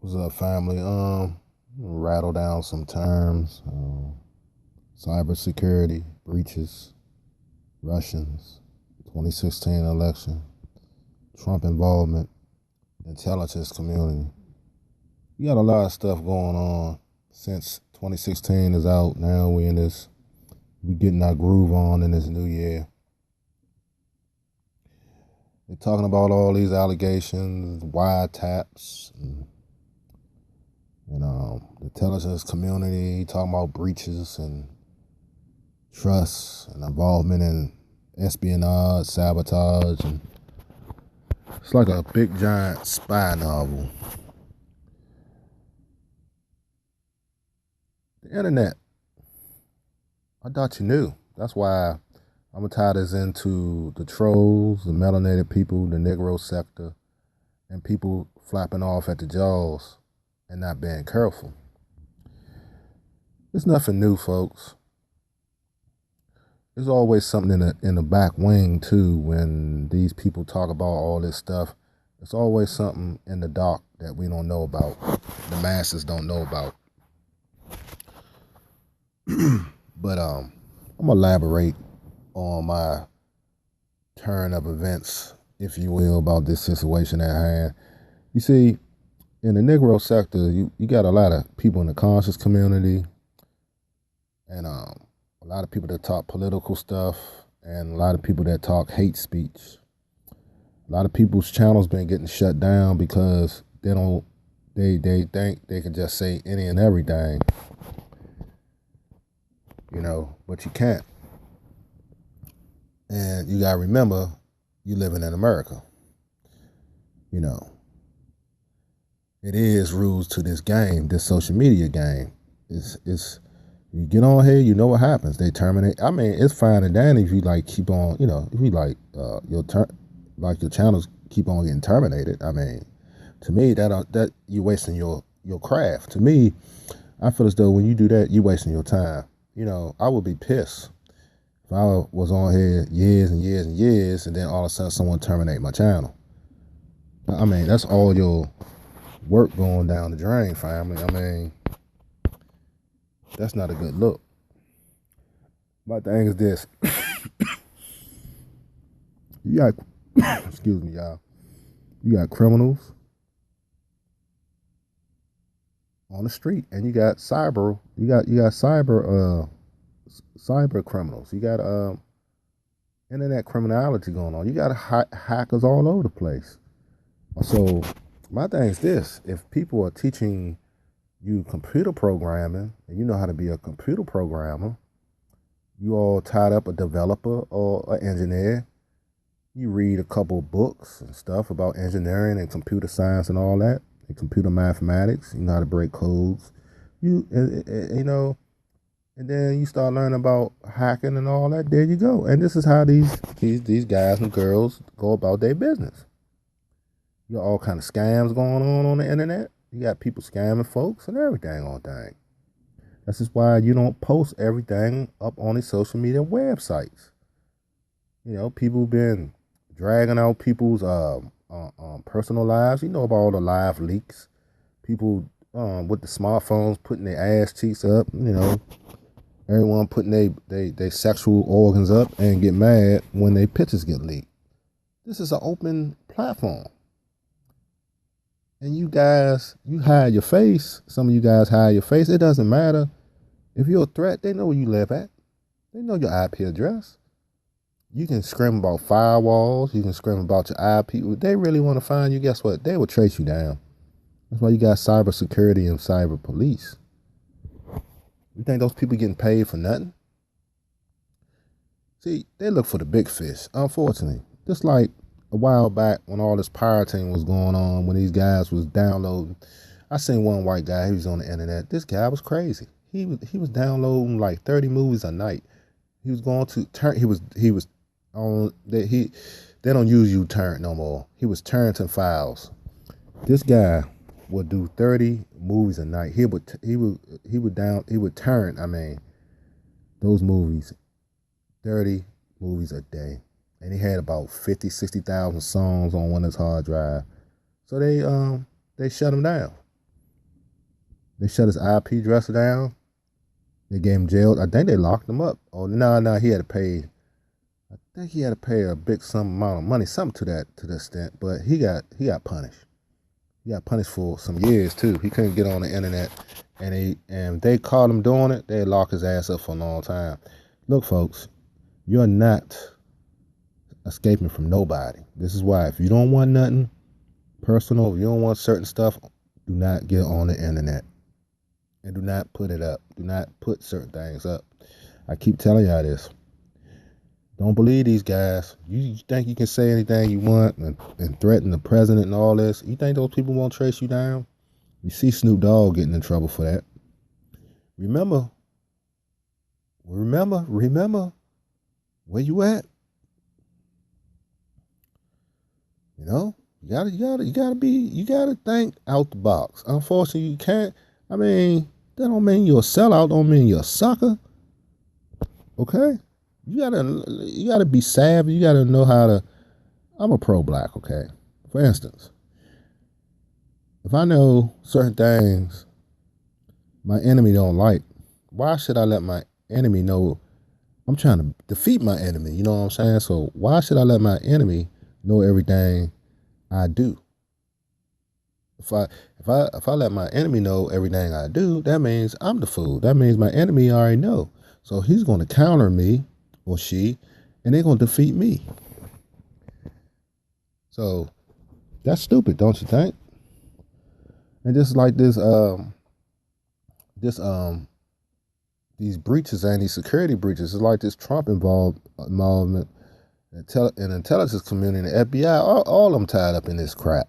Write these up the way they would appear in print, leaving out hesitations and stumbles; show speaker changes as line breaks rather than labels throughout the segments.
What's up, family? Rattle down some terms. Cybersecurity, breaches, Russians, 2016 election, Trump involvement, intelligence community. We got a lot of stuff going on since 2016 is out. Now we getting our groove on in this new year. They're talking about all these allegations, wiretaps, the intelligence community, talking about breaches and trust and involvement in espionage, sabotage, and it's like a big giant spy novel. The internet, I thought you knew. That's why I'm gonna tie this into the trolls, the melanated people, the Negro sector, and people flapping off at the jaws and not being careful. It's nothing new, folks. There's always something in the back wing too when these people talk about all this stuff. There's always something in the dark that we don't know about, the masses don't know about. But I'm gonna elaborate on my turn of events, if you will, about this situation at hand. You see, in the Negro sector, you got a lot of people in the conscious community, and a lot of people that talk political stuff, and a lot of people that talk hate speech. A lot of people's channels been getting shut down because they think they can just say any and everything, but you can't. And you gotta remember, you living in America. It is rules to this game, this social media game. It's you get on here, you know what happens. They terminate. I mean, it's fine and dandy if you keep on, if you your channels keep on getting terminated. I mean, to me that you're wasting your craft. To me, I feel as though when you do that, you're wasting your time. I would be pissed if I was on here years and years and years, and then all of a sudden someone terminate my channel. I mean, that's all your work going down the drain, family. I mean, that's not a good look. My thing is this. You got, excuse me, y'all. You got criminals on the street, and you got cyber. You got cyber criminals. You got internet criminality going on. You got hackers all over the place. So my thing is this: if people are teaching you computer programming, and you know how to be a computer programmer, you all tied up a developer or an engineer. You read a couple books and stuff about engineering and computer science and all that, and computer mathematics. You know how to break codes. And then you start learning about hacking and all that. There you go. And this is how these guys and girls go about their business. You got all kind of scams going on the internet. You got people scamming folks and everything on thing. That's just why you don't post everything up on these social media websites. People been dragging out people's personal lives. You know about all the live leaks. People with the smartphones putting their ass cheeks up. Everyone putting they sexual organs up and get mad when their pictures get leaked. This is an open platform. And you guys, you hide your face. Some of you guys hide your face. It doesn't matter. If you're a threat, they know where you live at. They know your IP address. You can scream about firewalls. You can scream about your IP. If they really want to find you, guess what? They will trace you down. That's why you got cybersecurity and cyber police. You think those people getting paid for nothing? See, they look for the big fish, unfortunately. Just like a while back when all this pirating was going on, when these guys was downloading. I seen one white guy, he was on the internet. This guy was crazy. He was downloading like 30 movies a night. He was going to turn he was on they don't use uTorrent no more. He was torrenting files. This guy would do 30 movies a night. He would torrent, those movies, 30 movies a day. And he had about 50, 60,000 songs on one of his hard drive. So they shut him down. They shut his IP dresser down. They gave him jail. I think they locked him up. Oh no, he had to pay. I think he had to pay a big some amount of money, something to that extent. But he got punished. He got punished for some years too. He couldn't get on the internet, and they caught him doing it. They lock his ass up for a long time. Look, folks, you're not escaping from nobody. This is why if you don't want nothing personal, if you don't want certain stuff, do not get on the internet. And do not put it up. Do not put certain things up. I keep telling y'all this. Don't believe these guys. You think you can say anything you want and threaten the president and all this? You think those people won't trace you down? You see Snoop Dogg getting in trouble for that. Remember where you at. You know, you gotta think out the box. Unfortunately, you can't. I mean, that don't mean you're a sellout. Don't mean you're a sucker. Okay, you gotta be savvy. You gotta know how to. I'm a pro-black. Okay, for instance, if I know certain things my enemy don't like, why should I let my enemy know I'm trying to defeat my enemy? You know what I'm saying? So why should I let my enemy know everything I do? If I let my enemy know everything I do, that means I'm the fool. That means my enemy already know. So he's going to counter me or she, and they're going to defeat me. So that's stupid, don't you think? And just like these breaches and these security breaches, it's like this Trump involvement in intelligence community, the FBI, all of them tied up in this crap.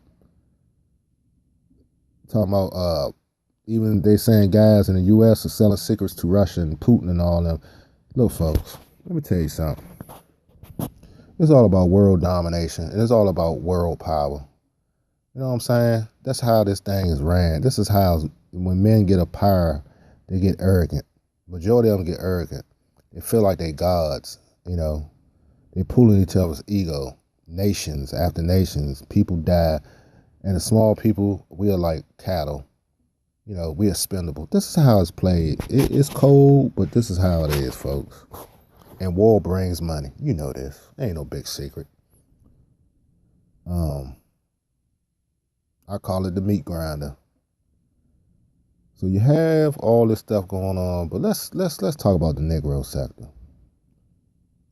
Talking about even they saying guys in the U.S. are selling secrets to Russia and Putin and all them. Look, folks, let me tell you something. It's all about world domination. And it's all about world power. You know what I'm saying? That's how this thing is ran. This is how when men get a power, they get arrogant. Majority of them get arrogant. They feel like they gods. You know, they pulling each other's ego. Nations after nations, people die. And the small people, we are like cattle. You know, we are expendable. This is how it's played. It's cold, but this is how it is, folks. And war brings money. You know this. Ain't no big secret. I call it the meat grinder. So you have all this stuff going on, but let's talk about the Negro sector.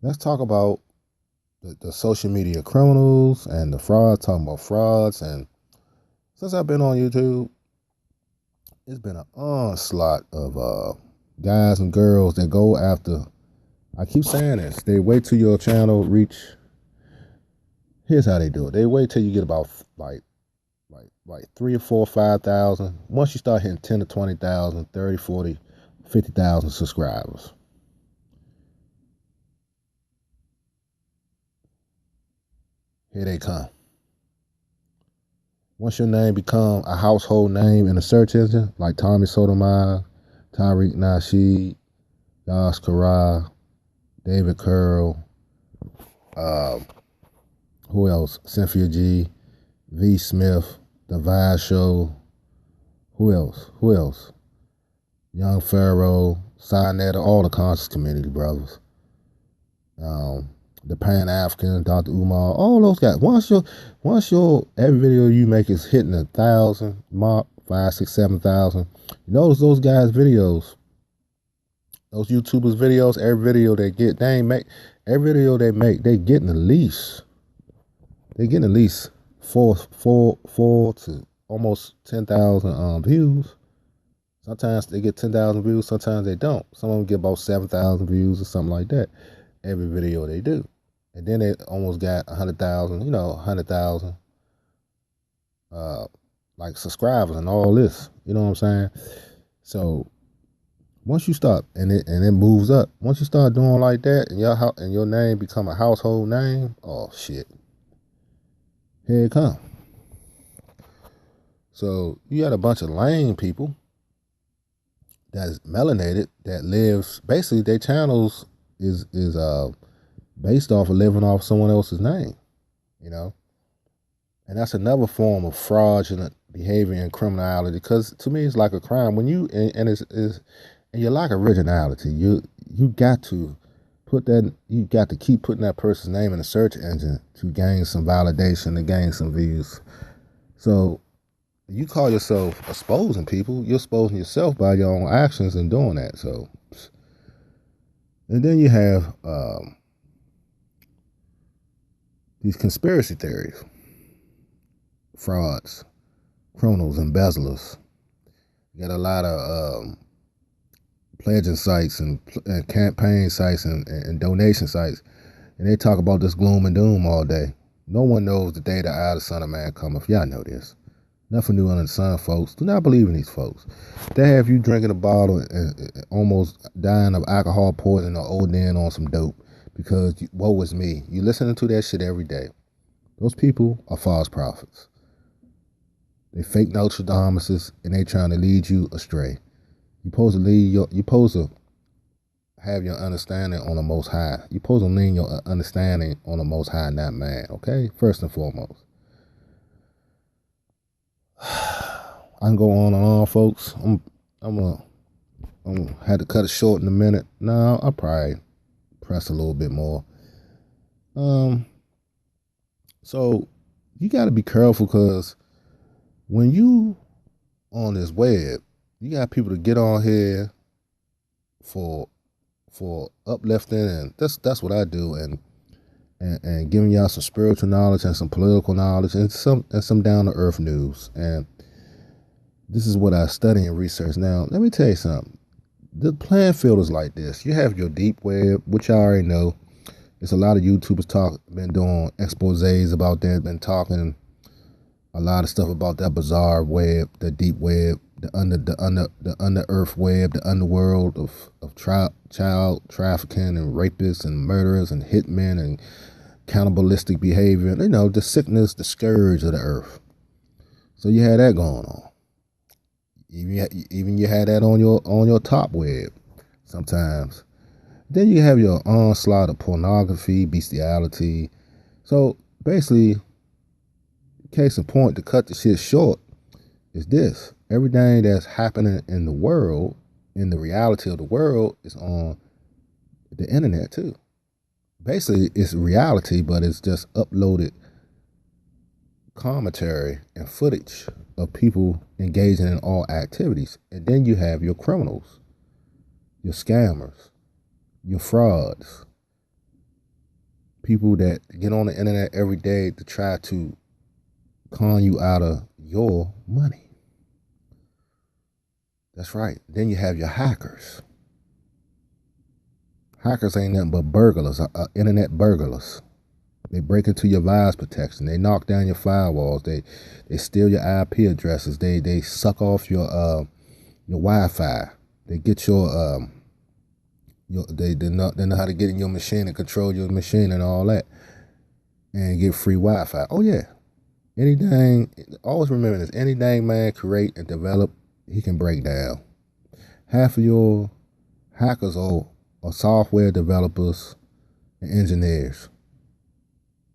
Let's talk about the social media criminals and the frauds, talking about frauds. And since I've been on YouTube, it's been an onslaught of guys and girls that go after. I keep saying this. They wait till your channel reach. Here's how they do it. They wait till you get about like 3 or 4 or 5,000. Once you start hitting 10 to 20,000, 30, 40, 50,000 subscribers. Here they come. Once your name become a household name in a search engine, like Tommy Sotomayor, Tariq Nasheed, Yas Karai, David Curl, who else? Cynthia G, V. Smith, The Vibe Show. Who else? Young Pharaoh, Sinetta, all the conscious community brothers. The Pan African, Dr. Umar, all those guys. Once your every video you make is hitting 1,000 mark, 5, 6, 7,000. You notice those guys' videos, those YouTubers' videos, every video they get, every video they make, they getting at least 4 to almost 10,000 views. Sometimes they get 10,000 views, sometimes they don't. Some of them get about 7,000 views or something like that. Every video they do. And then they almost got 100,000, 100,000 like subscribers and all this. You know what I'm saying? So once you start and it moves up, once you start doing like that and your name become a household name, oh shit. Here it come. So you got a bunch of lame people that is melanated that lives basically their channels is based off of living off someone else's name, and that's another form of fraudulent behavior and criminality, because to me it's like a crime when you and and you lack originality. You got to you got to keep putting that person's name in the search engine to gain some validation, to gain some views. So you call yourself exposing people, you're exposing yourself by your own actions and doing that. So, and then you have these conspiracy theories, frauds, criminals, embezzlers. You got a lot of pledging sites and campaign sites and donation sites, and they talk about this gloom and doom all day. No one knows the day the eye of the Son of Man cometh. Y'all know this. Nothing new under the sun, folks. Do not believe in these folks. They have you drinking a bottle and almost dying of alcohol poisoning or ODing on some dope because woe is me. You listening to that shit every day. Those people are false prophets. They fake Nostradamuses and they trying to lead you astray. You supposed to have your understanding on the Most High. You supposed to lean your understanding on the Most High, not man. Okay, first and foremost. I can go on and on, folks. I'm gonna have to cut it short in a minute. No, I'll probably press a little bit more. So you got to be careful because when you on this web, you got people to get on here for uplifting, and that's what I do, and giving y'all some spiritual knowledge and some political knowledge and some down to earth news. And this is what I study and research. Now, let me tell you something. The playing field is like this. You have your deep web, which I already know. There's a lot of YouTubers been doing exposés about that, been talking a lot of stuff about that bizarre web, the deep web, the under earth web, the underworld of child trafficking and rapists and murderers and hitmen and cannibalistic behavior. You know, the sickness, the scourge of the earth. So you had that going on. Even you had that on your top web sometimes. Then you have your onslaught of pornography, bestiality. So basically, case in point, to cut the shit short, is this. Everything that's happening in the world, in the reality of the world, is on the internet too. Basically, it's reality, but it's just uploaded commentary and footage of people engaging in all activities. And then you have your criminals, your scammers, your frauds, people that get on the internet every day to try to con you out of your money. That's right. Then you have your hackers. Hackers ain't nothing but burglars, internet burglars. They break into your virus protection. They knock down your firewalls. They steal your IP addresses. They suck off your Wi-Fi. They get they know how to get in your machine and control your machine and all that, and get free Wi-Fi. Oh yeah, anything. Always remember this: anything man create and develop, he can break down. Half of your hackers are software developers and engineers.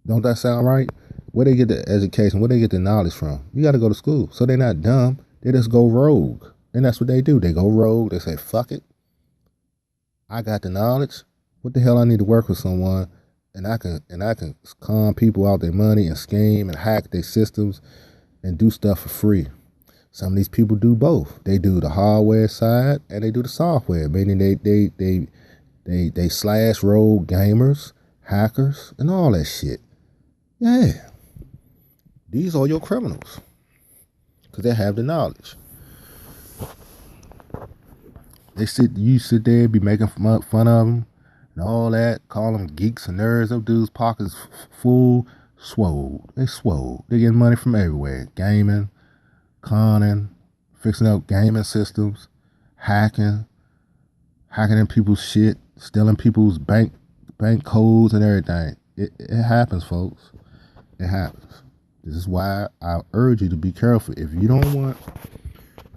Don't that sound right? Where they get the education, where they get the knowledge from? You got to go to school. So they're not dumb. They just go rogue. And that's what they do. They go rogue. They say, fuck it. I got the knowledge. What the hell I need to work with someone and I can con people out their money and scheme and hack their systems and do stuff for free. Some of these people do both. They do the hardware side and they do the software, meaning they slash rogue gamers, hackers, and all that shit. Yeah, these are your criminals because they have the knowledge. You sit there, be making fun of them and all that, call them geeks and nerds. Those dudes' pockets full, swole. They swole. They get money from everywhere. Gaming, conning, fixing up gaming systems, hacking in people's shit, stealing people's bank codes and everything. It happens, folks. It happens. This is why I urge you to be careful. If you don't want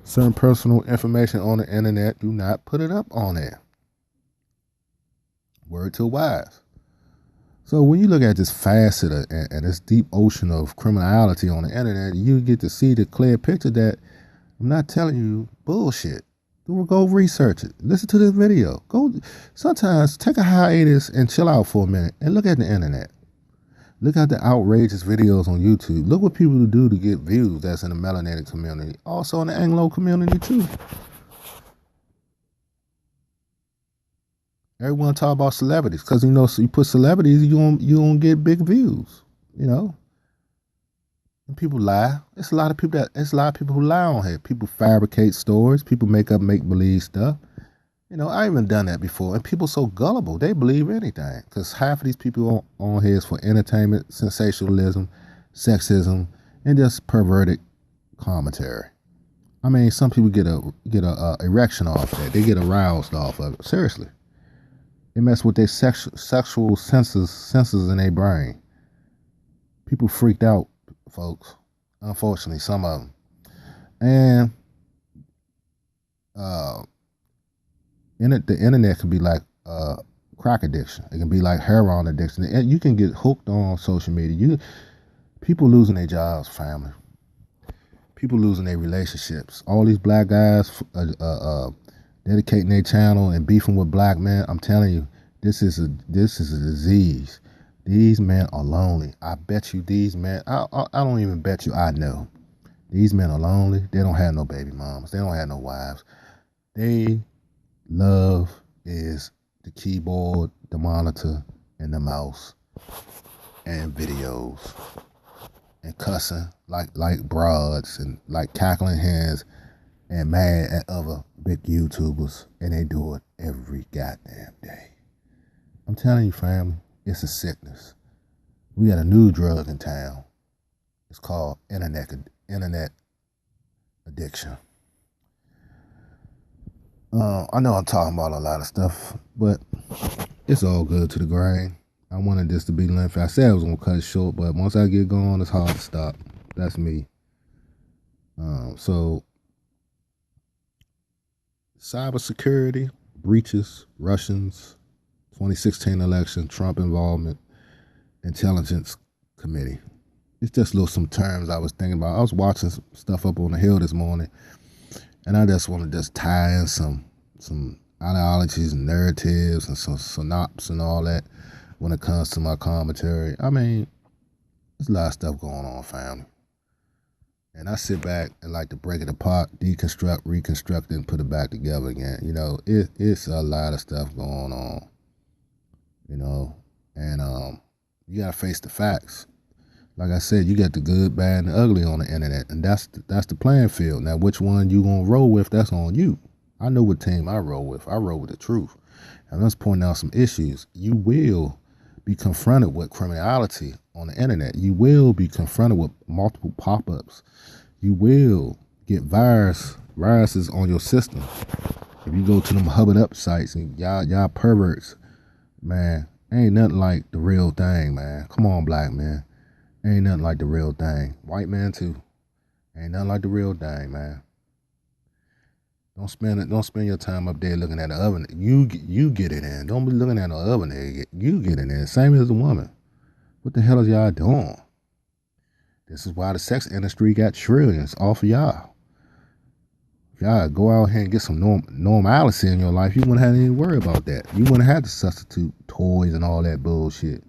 certain personal information on the internet, do not put it up on there. Word to wise. So when you look at this facet and this deep ocean of criminality on the internet, you get to see the clear picture that I'm not telling you bullshit. Go research it. Listen to this video. Go. Sometimes take a hiatus and chill out for a minute and look at the internet. Look at the outrageous videos on YouTube. Look what people do to get views that's in the melanated community. Also in the Anglo community too. Everyone talk about celebrities because so you put celebrities, you don't get big views. And people lie. It's a lot of people who lie on here. People fabricate stories. People make believe stuff. I even done that before. And people so gullible, they believe anything. Because half of these people on here is for entertainment, sensationalism, sexism, and just perverted commentary. I mean, some people get a erection off that. They get aroused off of it. Seriously. It mess with their sexual senses in their brain. People freaked out, folks. Unfortunately, some of them. And the internet can be like crack addiction. It can be like heroin addiction. And you can get hooked on social media. People losing their jobs, family. People losing their relationships. All these black guys dedicating their channel and beefing with black men. I'm telling you, this is a disease. These men are lonely. I bet you these men. I don't even bet you. I know these men are lonely. They don't have no baby mamas. They don't have no wives. They love is the keyboard, the monitor, and the mouse, and videos, and cussing like broads, and like cackling hands, and mad at other big YouTubers, and they do it every goddamn day. I'm telling you, family, it's a sickness. We got a new drug in town. It's called internet addiction. I know I'm talking about a lot of stuff, but it's all good to the grain. I wanted this to be lengthy. I said I was going to cut it short, but once I get going, it's hard to stop. That's me. So, cybersecurity, breaches, Russians, 2016 election, Trump involvement, intelligence committee. It's just some terms I was thinking about. I was watching some stuff up on the hill this morning, and I just want to tie in some ideologies and narratives and some synopsis and all that when it comes to my commentary. I mean, there's a lot of stuff going on, family. And I sit back and like to break it apart, deconstruct, reconstruct, and put it back together again. It's a lot of stuff going on. And you gotta face the facts. Like I said, you got the good, bad, and the ugly on the internet, and that's the playing field. Now, which one you gonna roll with? That's on you. I know what team I roll with. I roll with the truth. And let's point out some issues. You will be confronted with criminality on the internet. You will be confronted with multiple pop-ups. You will get viruses on your system. If you go to them hubbing up sites and y'all perverts, man, ain't nothing like the real thing, man. Come on, black man. Ain't nothing like the real thing. White man too. Ain't nothing like the real thing, man. Don't spend your time up there looking at the oven. You get it in. Don't be looking at the oven there. You get it in. Same as the woman. What the hell is y'all doing? This is why the sex industry got trillions off of y'all. If y'all go out here and get some normalcy in your life, you wouldn't have any worry about that. You wouldn't have to substitute toys and all that bullshit.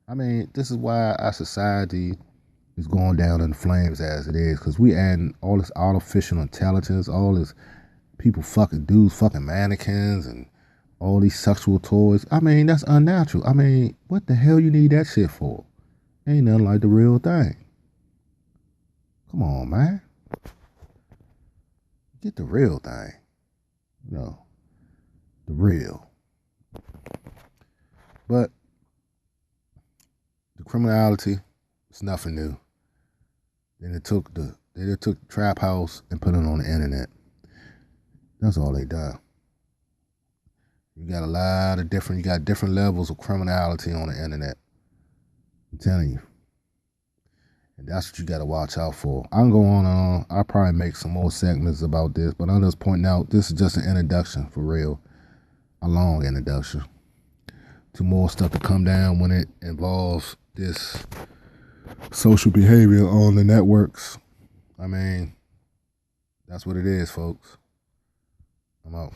I mean, this is why our society is going down in flames as it is, because we adding all this artificial intelligence, all this dudes fucking mannequins and all these sexual toys. I mean, that's unnatural. I mean, what the hell you need that shit for? Ain't nothing like the real thing. Come on, man. Get the real thing. The real. But the criminality, it's nothing new. Then they took the trap house and put it on the internet. That's all they done. You got different levels of criminality on the internet. I'm telling you. And that's what you got to watch out for. I can go on and on. I'll probably make some more segments about this, but I'm just pointing out this is just an introduction for real. A long introduction. to more stuff to come down when it involves this social behavior on the networks. I mean, that's what it is, folks. I'm out.